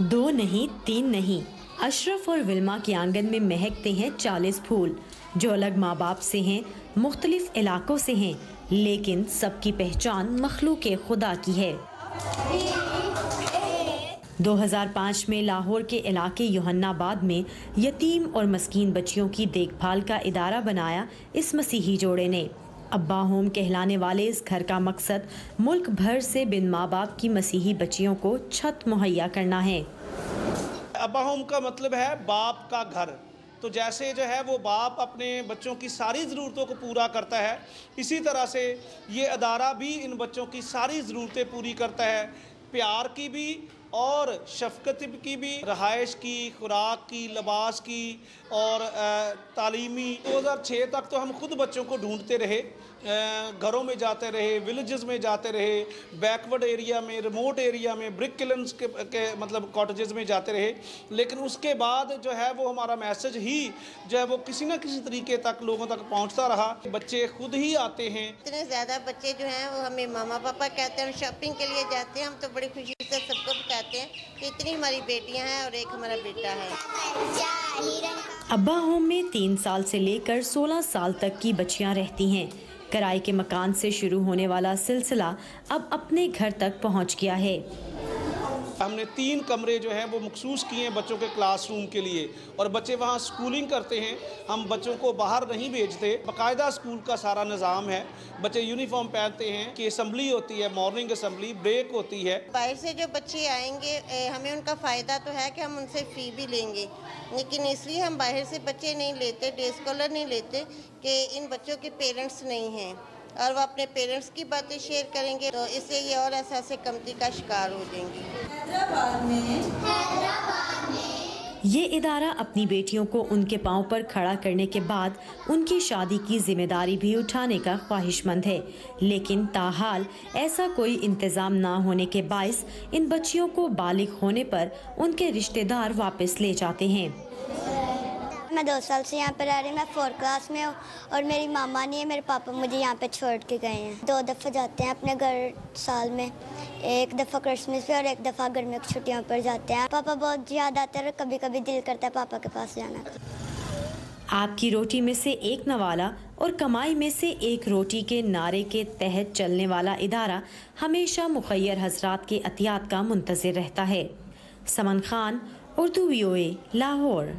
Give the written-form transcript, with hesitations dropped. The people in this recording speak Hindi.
दो नहीं, तीन नहीं, अशरफ और विल्मा के आंगन में महकते हैं 40 फूल, जो अलग माँ बाप से हैं, मुख्तलिफ इलाकों से हैं, लेकिन सबकी पहचान मखलूक खुदा की है। 2005 में लाहौर के इलाके यूहन्नाबाद में यतीम और मस्कीन बच्चियों की देखभाल का इदारा बनाया इस मसीही जोड़े ने। अब्बा होम कहलाने वाले इस घर का मकसद मुल्क भर से बिन माँ बाप की मसीही बच्चियों को छत मुहैया करना है। अब्बा होम का मतलब है बाप का घर। तो जैसे जो है वो बाप अपने बच्चों की सारी ज़रूरतों को पूरा करता है, इसी तरह से ये अदारा भी इन बच्चों की सारी ज़रूरतें पूरी करता है, प्यार की भी और शफ़क़त की भी, रहाइश की, खुराक की, लिबास की और तालीमी। 2006 तक तो हम खुद बच्चों को ढूंढते रहे, घरों में जाते रहे, विलेजेस में जाते रहे, बैकवर्ड एरिया में, रिमोट एरिया में, ब्रिक किलन्स के मतलब कॉटेजेस में जाते रहे। लेकिन उसके बाद जो है वो हमारा मैसेज ही जो है वो किसी न किसी तरीके तक लोगों तक पहुंचता रहा। बच्चे खुद ही आते हैं। इतने ज़्यादा बच्चे जो हैं वो हमें मामा पापा कहते हैं, शॉपिंग के लिए जाते हैं। हम तो बड़ी खुशी से सबको बताते हैं कि इतनी हमारी बेटियां हैं और एक हमारा बेटा है। अब्बा होम में 3 साल से लेकर 16 साल तक की बच्चियां रहती हैं। किराए के मकान से शुरू होने वाला सिलसिला अब अपने घर तक पहुंच गया है। हमने 3 कमरे जो हैं वो मखसूस किए हैं बच्चों के क्लासरूम के लिए, और बच्चे वहाँ स्कूलिंग करते हैं। हम बच्चों को बाहर नहीं भेजते, बाकायदा स्कूल का सारा निज़ाम है। बच्चे यूनिफॉर्म पहनते हैं कि असम्बली होती है, मॉर्निंग असम्बली, ब्रेक होती है। बाहर से जो बच्चे आएंगे हमें उनका फ़ायदा तो है कि हम उनसे फ़ी भी लेंगे, लेकिन इसलिए हम बाहर से बच्चे नहीं लेते, डे स्कॉलर नहीं लेते कि इन बच्चों के पेरेंट्स नहीं हैं और वो अपने पेरेंट्स की बातें शेयर करेंगे, तो इससे ये और एहसास कमती का शिकार हो जाएंगी। ये इदारा अपनी बेटियों को उनके पांव पर खड़ा करने के बाद उनकी शादी की जिम्मेदारी भी उठाने का ख्वाहिशमंद है, लेकिन ताहाल ऐसा कोई इंतज़ाम ना होने के बायस इन बच्चियों को बालिग होने पर उनके रिश्तेदार वापस ले जाते हैं। मैं 2 साल से यहाँ पर रह रही हूँ। मैं 4th क्लास में हूँ और मेरी मामा नहीं है, मेरे पापा मुझे यहाँ पे छोड़ के गए हैं। 2 दफ़ा जाते हैं अपने घर साल में, एक दफ़ा क्रिसमस पे और एक दफ़ा गर्मियों की छुट्टियों पर जाते हैं। पापा बहुत याद आते हैं और कभी कभी दिल करता है पापा के पास जाना। आपकी रोटी में से एक नवाला और कमाई में से एक रोटी के नारे के तहत चलने वाला इदारा हमेशा मुखय्यर हजरात के अतियात का मुंतज़िर रहता है। समन खान, उर्दू VOA, लाहौर।